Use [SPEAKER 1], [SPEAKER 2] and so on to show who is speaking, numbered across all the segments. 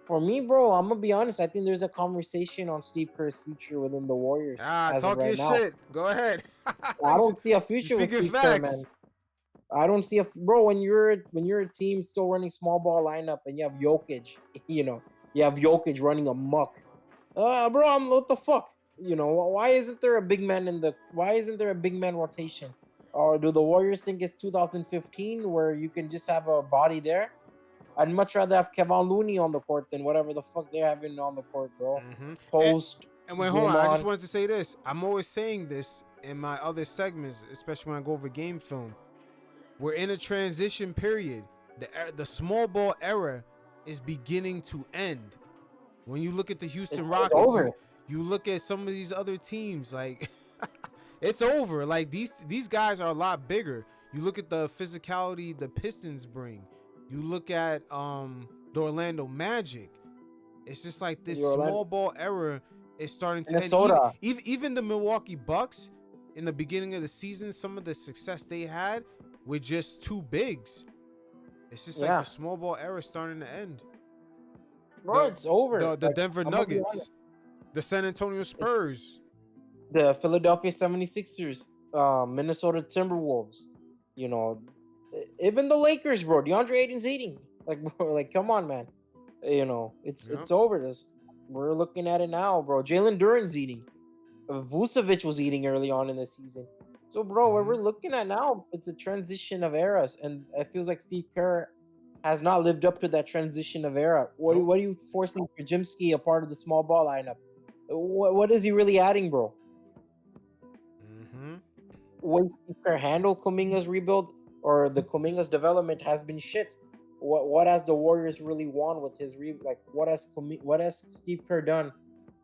[SPEAKER 1] For me, bro, I'm gonna be honest. I think there's a conversation on Steve Kerr's future within the Warriors as of
[SPEAKER 2] Talk your
[SPEAKER 1] right now.
[SPEAKER 2] shit. Go ahead.
[SPEAKER 1] I don't see a
[SPEAKER 2] You
[SPEAKER 1] future with
[SPEAKER 2] speaking
[SPEAKER 1] Steve Kerr, man.
[SPEAKER 2] facts.
[SPEAKER 1] I don't see a bro when you're a team still running small ball lineup and you have Jokic, you have Jokic running amok. Bro, what the fuck? Why isn't there a big man why isn't there a big man rotation? Or do the Warriors think it's 2015 where you can just have a body there? I'd much rather have Kevon Looney on the court than whatever the fuck they're having on the court, bro.
[SPEAKER 2] Mm-hmm.
[SPEAKER 1] Post,
[SPEAKER 2] And wait, hold on. I just
[SPEAKER 1] Draymond.
[SPEAKER 2] wanted to say this. I'm always saying this in my other segments, especially when I go over game film. We're in a transition period. The small ball era is beginning to end. When you look at the Houston
[SPEAKER 1] It's
[SPEAKER 2] Rockets,
[SPEAKER 1] over.
[SPEAKER 2] you look at some of these other teams, like it's over. Like these guys are a lot bigger. You look at the physicality the Pistons bring. You look at the Orlando Magic. It's just like this
[SPEAKER 1] You're Orlando,
[SPEAKER 2] small ball era is starting to end.
[SPEAKER 1] Minnesota.
[SPEAKER 2] Even the Milwaukee Bucks in the beginning of the season, some of the success they had with just two bigs. It's just like
[SPEAKER 1] Yeah,
[SPEAKER 2] the small ball era starting to end.
[SPEAKER 1] bro,
[SPEAKER 2] The
[SPEAKER 1] it's over.
[SPEAKER 2] the
[SPEAKER 1] Like,
[SPEAKER 2] Denver
[SPEAKER 1] I'm gonna be honest.
[SPEAKER 2] Nuggets, the San Antonio Spurs.
[SPEAKER 1] The Philadelphia 76ers, Minnesota Timberwolves, you know, even the Lakers, bro. DeAndre Ayton's eating. Like, bro, like, come on, man. It's
[SPEAKER 2] Yep.
[SPEAKER 1] it's over. We're looking at it now, bro. Jalen Duren's eating. Vucevic was eating early on in the season. So, bro, what we're
[SPEAKER 2] Mm-hmm.
[SPEAKER 1] looking at now, it's a transition of eras, and it feels like Steve Kerr has not lived up to that transition of era.
[SPEAKER 2] Nope.
[SPEAKER 1] What are you forcing Kajimski a part of the small ball lineup? What is he really adding, bro?
[SPEAKER 2] Mm-hmm.
[SPEAKER 1] Way Steve Kerr handle Kuminga's rebuild or the Kuminga's development has been shit. What has the Warriors really won with his like what has Steve Kerr done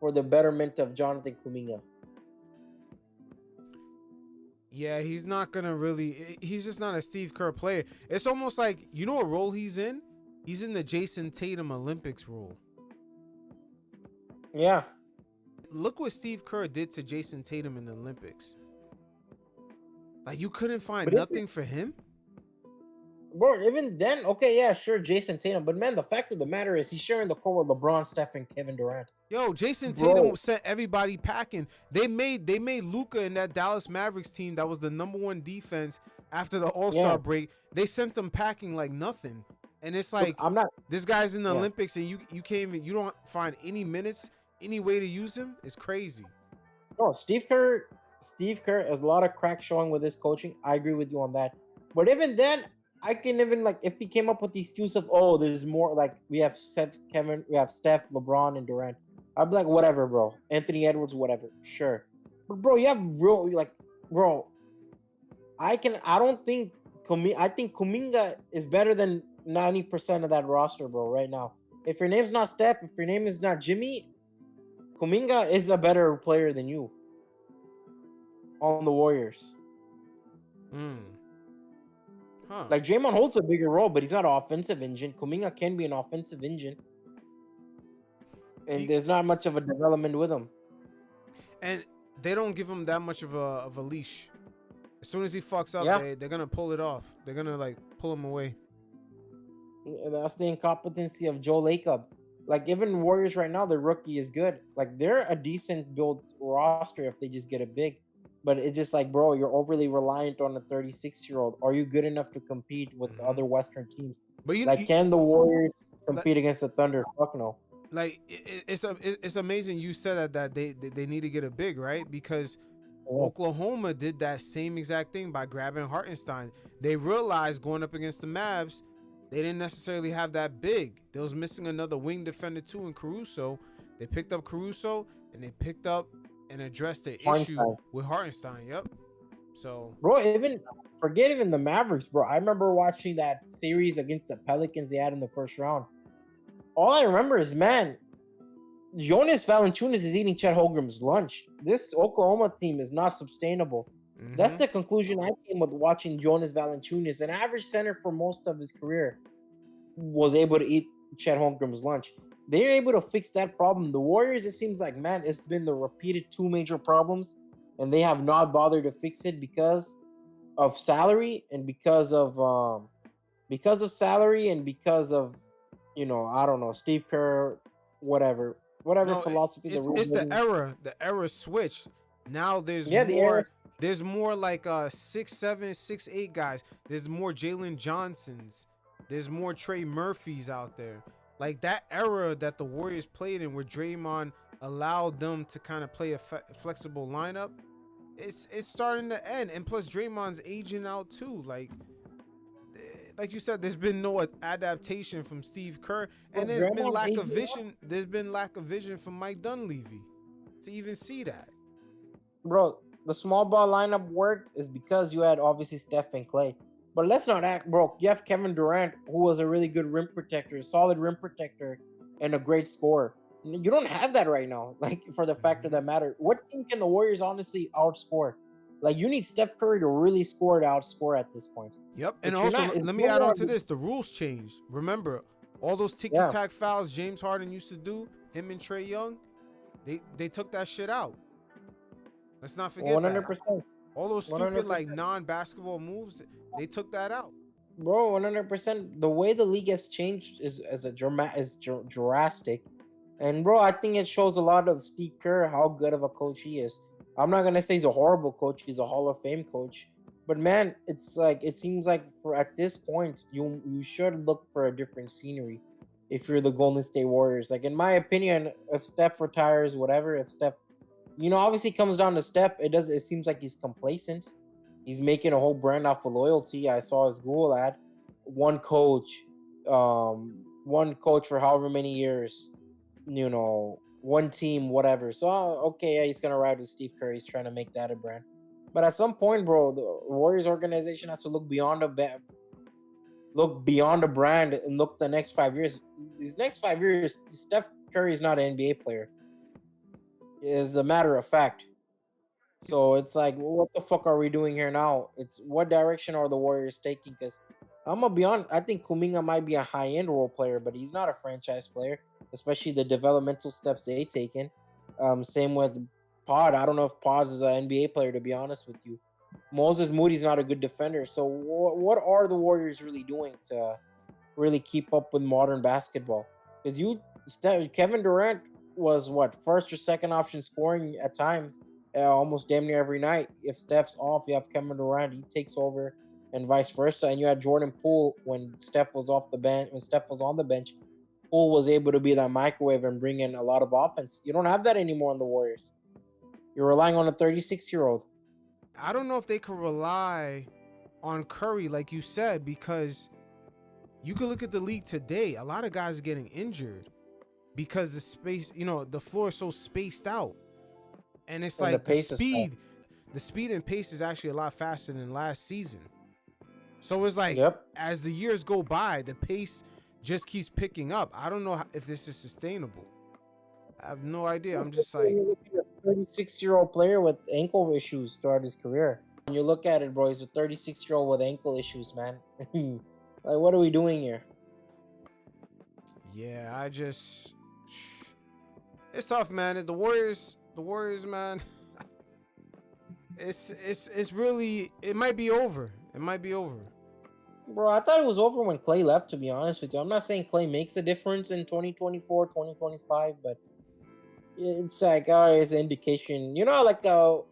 [SPEAKER 1] for the betterment of Jonathan Kuminga?
[SPEAKER 2] Yeah, he's not gonna really. He's just not a Steve Kerr player. It's almost like, you know what role he's in? He's in the Jason Tatum Olympics role.
[SPEAKER 1] Yeah,
[SPEAKER 2] Look what Steve Kerr did to Jason Tatum in the Olympics. Like, you couldn't find
[SPEAKER 1] but
[SPEAKER 2] nothing for him.
[SPEAKER 1] bro, even then, okay, yeah, sure, Jason Tatum, but man, the fact of the matter is he's sharing the court with LeBron, Steph, and Kevin Durant,
[SPEAKER 2] Yo, Jason Tatum
[SPEAKER 1] bro.
[SPEAKER 2] sent everybody packing. They made Luka in that Dallas Mavericks team that was the #1 defense after the All-Star
[SPEAKER 1] Yeah,
[SPEAKER 2] break. They sent them packing like nothing. And it's
[SPEAKER 1] look,
[SPEAKER 2] like,
[SPEAKER 1] I'm not.
[SPEAKER 2] this guy's in the
[SPEAKER 1] Yeah,
[SPEAKER 2] Olympics and you can't even, you don't find any minutes, any way to use him. It's crazy.
[SPEAKER 1] no, Steve Kerr has a lot of crack showing with his coaching. I agree with you on that. But even then, I can even like if he came up with the excuse of there's more like we have Steph, LeBron, and Durant. I'd be like, whatever, bro. Anthony Edwards, whatever. Sure. But bro, you have bro, I don't think I think Kuminga is better than 90% of that roster, bro, right now. If your name's not Steph, if your name is not Jimmy, Kuminga is a better player than you on the Warriors.
[SPEAKER 2] Hmm. Huh.
[SPEAKER 1] Like Draymond holds a bigger role, but he's not an offensive engine. Kuminga can be an offensive engine, and
[SPEAKER 2] He,
[SPEAKER 1] there's not much of a development with him.
[SPEAKER 2] and they don't give him that much of a leash. As soon as he fucks up,
[SPEAKER 1] Yeah,
[SPEAKER 2] they're gonna pull it off. They're gonna like pull him away.
[SPEAKER 1] that's the incompetency of Joe Lacob. Like even Warriors right now, the rookie is good. Like they're a decent build roster if they just get a big. But it's just like, bro, you're overly reliant on a 36-year-old. Are you good enough to compete with the
[SPEAKER 2] Hmm.
[SPEAKER 1] other Western teams?
[SPEAKER 2] But
[SPEAKER 1] Like, can the Warriors
[SPEAKER 2] like,
[SPEAKER 1] compete against the Thunder? Fuck no.
[SPEAKER 2] it's amazing you said that they need to get a big, right, because
[SPEAKER 1] Yeah.
[SPEAKER 2] Oklahoma did that same exact thing by grabbing Hartenstein. They realized going up against the Mavs, they didn't necessarily have that big. They was missing another wing defender too in Caruso. They picked up Caruso and they picked up and addressed the issue
[SPEAKER 1] Hartenstein.
[SPEAKER 2] with Hartenstein. Yep. So
[SPEAKER 1] Bro, even forget even the Mavericks, bro. I remember watching that series against the Pelicans they had in the first round. All I remember is, man, Jonas Valanciunas is eating Chet Holmgren's lunch. This Oklahoma team is not sustainable. That's
[SPEAKER 2] mm-hmm.
[SPEAKER 1] the conclusion I came with watching Jonas Valanciunas, an average center for most of his career, was able to eat Chet Holmgren's lunch. They're able to fix that problem. The Warriors, it seems like, man, it's been the repeated two major problems, and they have not bothered to fix it because of salary and because of salary and because of I don't know, Steve Kerr, whatever
[SPEAKER 2] No,
[SPEAKER 1] philosophy the
[SPEAKER 2] it's
[SPEAKER 1] rules.
[SPEAKER 2] the era switched. Now there's
[SPEAKER 1] Yeah, the era.
[SPEAKER 2] more like 6'7", 6'8" guys. There's more Jalen Johnsons. There's more Trey Murphys out there. Like that era that the Warriors played in, where Draymond allowed them to kind of play a flexible lineup, it's starting to end. And plus Draymond's aging out too. Like you said, there's been no adaptation from Steve Kerr, and
[SPEAKER 1] Bro,
[SPEAKER 2] there's been
[SPEAKER 1] Draymond's
[SPEAKER 2] lack of
[SPEAKER 1] aging out.
[SPEAKER 2] vision. There's been lack of vision from Mike Dunleavy to even see that.
[SPEAKER 1] Bro, the small ball lineup worked is because you had obviously Steph and Clay. But let's not act broke. You have Kevin Durant, who was a really good rim protector, a solid rim protector, and a great scorer. You don't have that right now. Like, for the factor that matter, what team can the Warriors honestly outscore? Like, you need Steph Curry to really score to outscore at this point.
[SPEAKER 2] Yep, and
[SPEAKER 1] But you're
[SPEAKER 2] also
[SPEAKER 1] not. It's
[SPEAKER 2] let me
[SPEAKER 1] no
[SPEAKER 2] add on
[SPEAKER 1] more.
[SPEAKER 2] to this: the rules changed. Remember, all those ticky
[SPEAKER 1] Yeah,
[SPEAKER 2] tack fouls James Harden used to do, him and Trey Young, they took that shit out. Let's not forget that.
[SPEAKER 1] 100%.
[SPEAKER 2] All those stupid like
[SPEAKER 1] 100%.
[SPEAKER 2] non-basketball moves, they took that out.
[SPEAKER 1] Bro, 100%. The way the league has changed is a drastic. And bro, I think it shows a lot of Steve Kerr how good of a coach he is. I'm not gonna say he's a horrible coach. He's a Hall of Fame coach. But man, it's like it seems like for at this point, you should look for a different scenery if you're the Golden State Warriors. Like in my opinion, if Steph retires, whatever, if Steph, obviously it comes down to Steph. It seems like he's complacent. He's making a whole brand off of loyalty. I saw his Google ad. One coach, one coach for however many years, one team, whatever. So okay, yeah, he's gonna ride with Steve Curry. He's trying to make that a brand. But at some point, bro, the Warriors organization has to look beyond the brand and look the next 5 years. These next 5 years, Steph Curry is not an NBA player. Is a matter of fact. So it's like, well, what the fuck are we doing here now? It's what direction are the Warriors taking? Because I'm gonna be honest, I think Kuminga might be a high end role player, but he's not a franchise player, especially the developmental steps they taken. Same with Pod. I don't know if Pod is an NBA player, to be honest with you. Moses Moody's not a good defender. So what are the Warriors really doing to really keep up with modern basketball? Because Kevin Durant was what, first or second option scoring at times, almost damn near every night. If Steph's off, you have Kevin Durant, he takes over, and vice versa. And you had Jordan Poole when Steph was off the bench. When Steph was on the bench, Poole was able to be that microwave and bring in a lot of offense. You don't have that anymore in the Warriors. You're relying on a 36-year-old.
[SPEAKER 2] I don't know if they could rely on Curry, like you said, because you could look at the league today. A lot of guys are getting injured because the space, the floor is so spaced out. And it's
[SPEAKER 1] And the
[SPEAKER 2] like
[SPEAKER 1] pace is
[SPEAKER 2] the speed and pace is actually a lot faster than last season. So it's like,
[SPEAKER 1] Yep.
[SPEAKER 2] as the years go by, the pace just keeps picking up. I don't know if this is sustainable. I have no idea. I'm just like,
[SPEAKER 1] You're looking at a 36-year-old player with ankle issues throughout his career. When you look at it, bro, he's a 36-year-old with ankle issues, man. Like, what are we doing here?
[SPEAKER 2] yeah, it's tough, man. The Warriors, man. It's really, it might be over. It might be over.
[SPEAKER 1] Bro, I thought it was over when Clay left, to be honest with you. I'm not saying Clay makes a difference in 2024, 2025, but it's like, it's an indication. Like how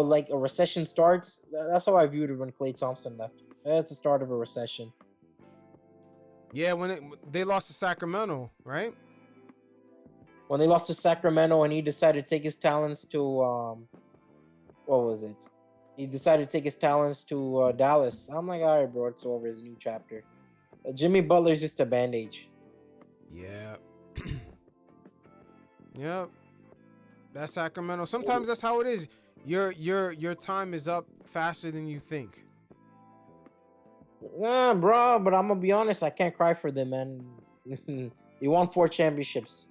[SPEAKER 1] like a recession starts? That's how I viewed it when Clay Thompson left. That's the start of a recession.
[SPEAKER 2] Yeah, they lost to Sacramento, right?
[SPEAKER 1] When they lost to Sacramento and he decided to take his talents to, what was it? He decided to take his talents to Dallas. I'm like, all right, bro, it's over. It's a new chapter. Jimmy Butler's just a bandage.
[SPEAKER 2] Yeah. Yep. That's Sacramento. Sometimes that's how it is. Your time is up faster than you think.
[SPEAKER 1] Yeah, bro, but I'm gonna be honest. I can't cry for them, man. You won 4 championships.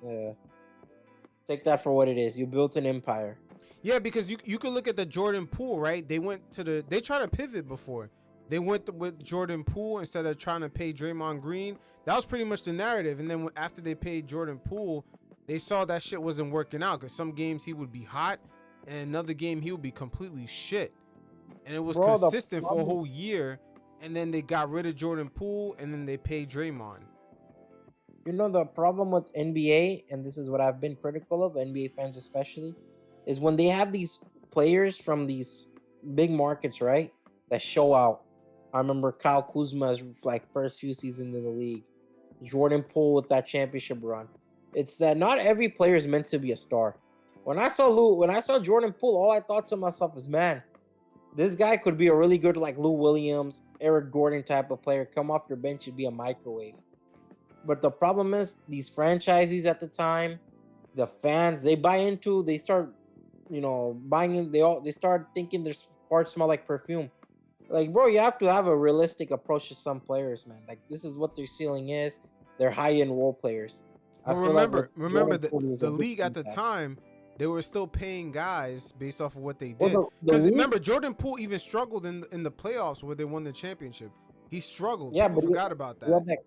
[SPEAKER 1] Take that for what it is. You built an empire.
[SPEAKER 2] Yeah, because you could look at the Jordan Poole, right? They tried to pivot before. They went with Jordan Poole instead of trying to pay Draymond Green. That was pretty much the narrative. And then after they paid Jordan Poole, they saw that shit wasn't working out, because some games he would be hot and another game he would be completely shit. And it was consistent for a whole year. And then they got rid of Jordan Poole and then they paid Draymond.
[SPEAKER 1] You know, the problem with NBA, and this is what I've been critical of, NBA fans especially, is when they have these players from these big markets, right? That show out. I remember Kyle Kuzma's like first few seasons in the league. Jordan Poole with that championship run. It's that not every player is meant to be a star. When I saw Jordan Poole, all I thought to myself is, man, this guy could be a really good like Lou Williams, Eric Gordon type of player. Come off your bench and be a microwave. But the problem is these franchises at the time, the fans, they start, buying in. They start thinking their farts smell like perfume. Like, bro, you have to have a realistic approach to some players, man. Like, this is what their ceiling is. They're high end role players. I
[SPEAKER 2] But
[SPEAKER 1] feel like with
[SPEAKER 2] remember
[SPEAKER 1] Jordan
[SPEAKER 2] the
[SPEAKER 1] Poole, he was a
[SPEAKER 2] the league
[SPEAKER 1] victim
[SPEAKER 2] at
[SPEAKER 1] of
[SPEAKER 2] the
[SPEAKER 1] that.
[SPEAKER 2] time, they were still paying guys based off of what they
[SPEAKER 1] Well,
[SPEAKER 2] did.
[SPEAKER 1] the
[SPEAKER 2] Because
[SPEAKER 1] league,
[SPEAKER 2] remember, Jordan Poole even struggled in the playoffs where they won the championship. He struggled.
[SPEAKER 1] yeah,
[SPEAKER 2] People
[SPEAKER 1] but
[SPEAKER 2] forgot about
[SPEAKER 1] he
[SPEAKER 2] that.
[SPEAKER 1] had that,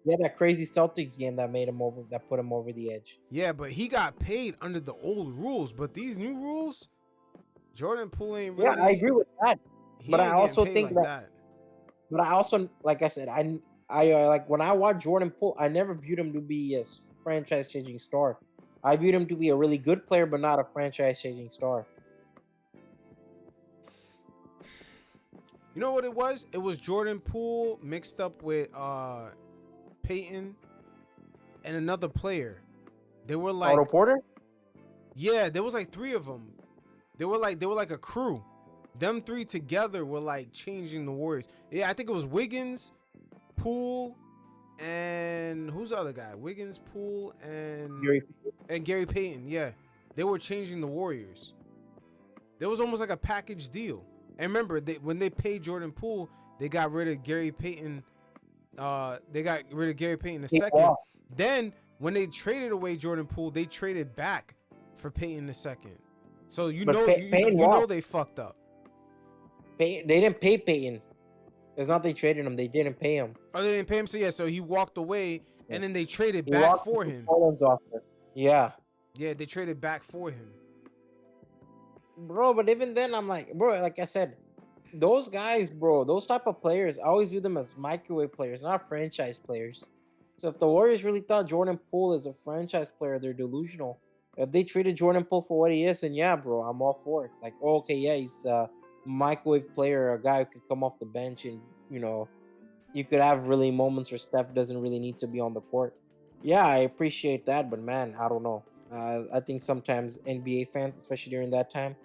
[SPEAKER 1] he had that crazy Celtics game that made him over, that put him over the edge.
[SPEAKER 2] Yeah, but he got paid under the old rules. But these new rules, Jordan Poole ain't
[SPEAKER 1] Yeah, I
[SPEAKER 2] really.
[SPEAKER 1] agree with that.
[SPEAKER 2] He
[SPEAKER 1] But I
[SPEAKER 2] ain't getting
[SPEAKER 1] also
[SPEAKER 2] paid
[SPEAKER 1] think
[SPEAKER 2] like
[SPEAKER 1] that,
[SPEAKER 2] that.
[SPEAKER 1] but I also, like I said, like when I watch Jordan Poole, I never viewed him to be a franchise changing star. I viewed him to be a really good player, but not a franchise changing star.
[SPEAKER 2] You know what it was? It was Jordan Poole mixed up with Peyton and another player. They were
[SPEAKER 1] Otto
[SPEAKER 2] like,
[SPEAKER 1] Porter?
[SPEAKER 2] yeah, there was like three of them. They were like a crew. Them three together were like changing the Warriors. Yeah, I think it was Wiggins, Poole, and who's the other guy? Wiggins, Poole,
[SPEAKER 1] Gary.
[SPEAKER 2] and Gary Payton. Yeah, they were changing the Warriors. There was almost like a package deal. And remember, when they paid Jordan Poole, they got rid of Gary Payton. They got rid of Gary Payton a second. Then when they traded away Jordan Poole, they traded back for Payton the second. So you
[SPEAKER 1] But
[SPEAKER 2] know,
[SPEAKER 1] Payton
[SPEAKER 2] you know
[SPEAKER 1] walked.
[SPEAKER 2] they fucked up.
[SPEAKER 1] They didn't pay Payton. It's not they traded him. They didn't pay him.
[SPEAKER 2] Oh, they didn't pay him. So yeah, so he walked away,
[SPEAKER 1] Yeah.
[SPEAKER 2] and then they traded
[SPEAKER 1] He
[SPEAKER 2] back
[SPEAKER 1] walked
[SPEAKER 2] for
[SPEAKER 1] with
[SPEAKER 2] him.
[SPEAKER 1] Collins offer. Yeah.
[SPEAKER 2] Yeah, they traded back for him.
[SPEAKER 1] Bro, but even then, I'm like, bro, like I said, those guys, bro, those type of players, I always view them as microwave players, not franchise players. So if the Warriors really thought Jordan Poole is a franchise player, they're delusional. If they treated Jordan Poole for what he is, then yeah, bro, I'm all for it. Like, oh, okay, yeah, he's a microwave player, a guy who could come off the bench and, you could have really moments where Steph doesn't really need to be on the court. Yeah, I appreciate that, but man, I don't know. I think sometimes NBA fans, especially during that time,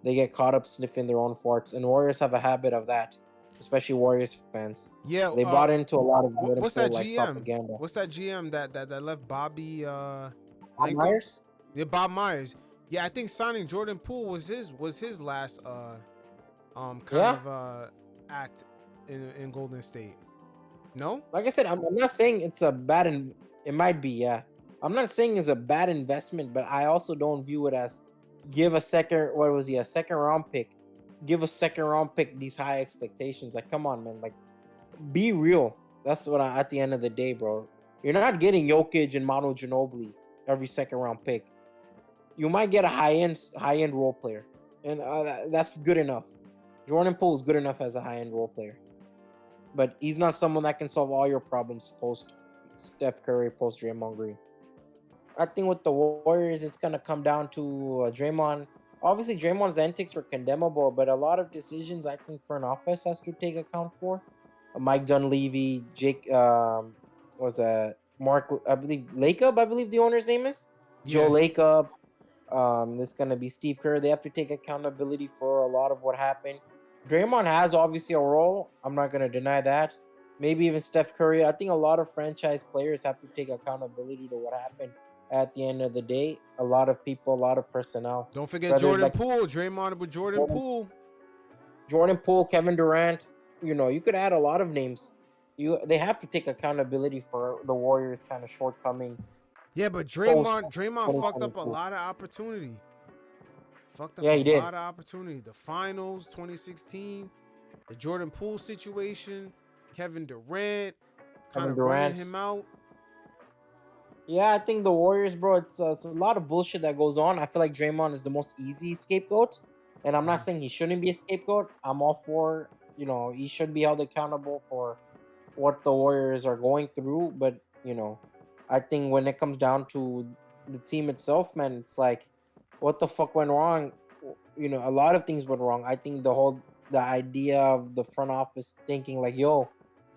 [SPEAKER 1] they get caught up sniffing their own farts, and Warriors have a habit of that, especially Warriors fans.
[SPEAKER 2] Yeah.
[SPEAKER 1] They bought into a lot of Jordan
[SPEAKER 2] What's
[SPEAKER 1] Poole
[SPEAKER 2] that
[SPEAKER 1] like
[SPEAKER 2] GM?
[SPEAKER 1] propaganda.
[SPEAKER 2] What's that GM that left Bobby
[SPEAKER 1] Bob
[SPEAKER 2] Blanco?
[SPEAKER 1] Myers?
[SPEAKER 2] Yeah, Bob Myers. Yeah, I think signing Jordan Poole was his last kind
[SPEAKER 1] Yeah.
[SPEAKER 2] of act in Golden State. No?
[SPEAKER 1] Like I said, I'm not saying it's a bad. It might be, yeah. I'm not saying it's a bad investment, but I also don't view it as give a second. What was he? A second round pick. Give a second round pick these high expectations. Like, come on, man. Like, be real. That's what at the end of the day, bro. You're not getting Jokic and Manu Ginobili every second round pick. You might get a high end role player, and that's good enough. Jordan Poole is good enough as a high end role player, but he's not someone that can solve all your problems post Steph Curry, post Draymond Green. I think with the Warriors, it's gonna come down to Draymond. Obviously, Draymond's antics were condemnable, but a lot of decisions I think front office has to take account for. Mike Dunleavy, Jake, was a Mark, I believe Lacob, I believe the owner's name is Joe
[SPEAKER 2] Yeah.
[SPEAKER 1] Lacob. This gonna be Steve Kerr. They have to take accountability for a lot of what happened. Draymond has obviously a role. I'm not gonna deny that. Maybe even Steph Curry. I think a lot of franchise players have to take accountability to what happened. At the end of the day, a lot of people, a lot of personnel.
[SPEAKER 2] Don't forget
[SPEAKER 1] Whether
[SPEAKER 2] Jordan
[SPEAKER 1] like
[SPEAKER 2] Poole. Draymond with Jordan
[SPEAKER 1] Jordan,
[SPEAKER 2] Poole.
[SPEAKER 1] Jordan Poole, Kevin Durant. You could add a lot of names. They have to take accountability for the Warriors' kind of shortcoming
[SPEAKER 2] Yeah, but
[SPEAKER 1] post
[SPEAKER 2] Draymond fucked up a
[SPEAKER 1] 2022.
[SPEAKER 2] lot of opportunity. Fucked up
[SPEAKER 1] Yeah,
[SPEAKER 2] a
[SPEAKER 1] he did.
[SPEAKER 2] lot of opportunity. The finals, 2016, the Jordan Poole situation, Kevin Durant, kind
[SPEAKER 1] Kevin
[SPEAKER 2] of running
[SPEAKER 1] Durant.
[SPEAKER 2] him out.
[SPEAKER 1] Yeah, I think the Warriors, bro. It's a lot of bullshit that goes on. I feel like Draymond is the most easy scapegoat, and I'm not
[SPEAKER 2] Mhm.
[SPEAKER 1] saying he shouldn't be a scapegoat. I'm all for he should be held accountable for what the Warriors are going through, but I think when it comes down to the team itself, man, it's like, what the fuck went wrong? A lot of things went wrong. I think the idea of the front office thinking like, yo,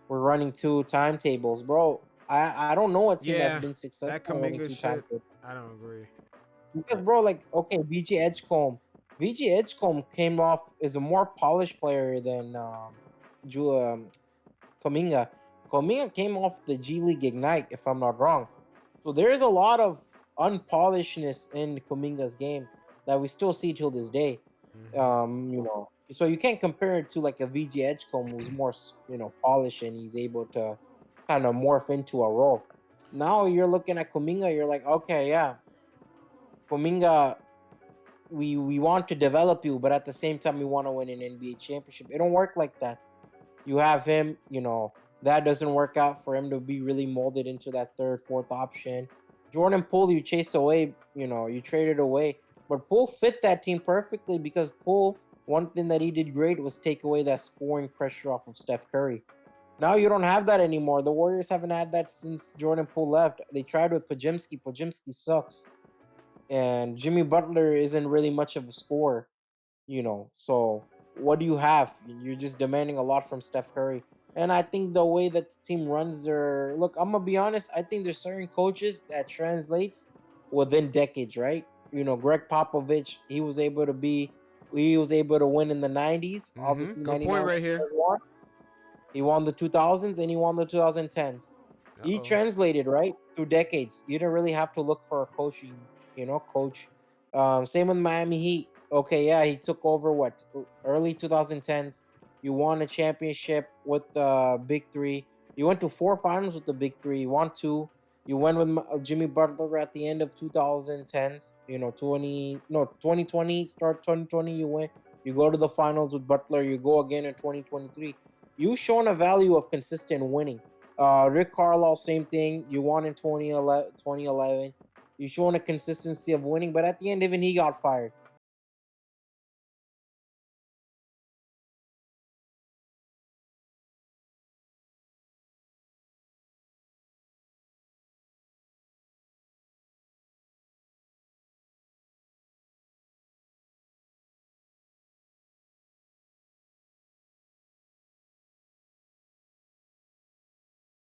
[SPEAKER 1] we're running two timetables, bro. I don't know a team that's
[SPEAKER 2] Yeah,
[SPEAKER 1] been
[SPEAKER 2] that
[SPEAKER 1] successful running
[SPEAKER 2] Kuminga
[SPEAKER 1] two
[SPEAKER 2] shit,
[SPEAKER 1] timetables.
[SPEAKER 2] I don't agree.
[SPEAKER 1] Because bro, like, okay, VG Edgecombe came off is a more polished player than Ju Kuminga. Kuminga came off the G League Ignite, if I'm not wrong. So there is a lot of unpolishedness in Kuminga's game that we still see till this day.
[SPEAKER 2] Hmm.
[SPEAKER 1] So you can't compare it to like a VG Edgecombe who's more, polished and he's able to kind of morph into a role. Now you're looking at Kuminga, you're like, okay, yeah, Kuminga, we want to develop you, but at the same time we want to win an NBA championship. It don't work like that. You have him, that doesn't work out for him to be really molded into that third, fourth option. Jordan Poole, you chased away, you traded away. But Poole fit that team perfectly because Poole, one thing that he did great was take away that scoring pressure off of Steph Curry. Now you don't have that anymore. The Warriors haven't had that since Jordan Poole left. They tried with Pajimski. Pajimski sucks. And Jimmy Butler isn't really much of a scorer. So what do you have? You're just demanding a lot from Steph Curry. And I think the way that the team runs their look, I'm gonna be honest, I think there's certain coaches that translates within decades, right? Greg Popovich, he was able to win in the 90s, obviously
[SPEAKER 2] Good point
[SPEAKER 1] 99
[SPEAKER 2] right here.
[SPEAKER 1] won. He won the 2000s and he won the 2010s.
[SPEAKER 2] Uh
[SPEAKER 1] He
[SPEAKER 2] oh.
[SPEAKER 1] translated, right, through decades. You didn't really have to look for a coach. Same with Miami Heat. Okay, yeah, he took over early 2010s. You won a championship with the Big Three. You went to four finals with the Big Three. You won two. You went with Jimmy Butler at the end of 2010s. 2020, start 2020. You went. You go to the finals with Butler. You go again in 2023. You've shown a value of consistent winning. Rick Carlisle, same thing. You won in 2011. You've shown a consistency of winning, but at the end, even he got fired.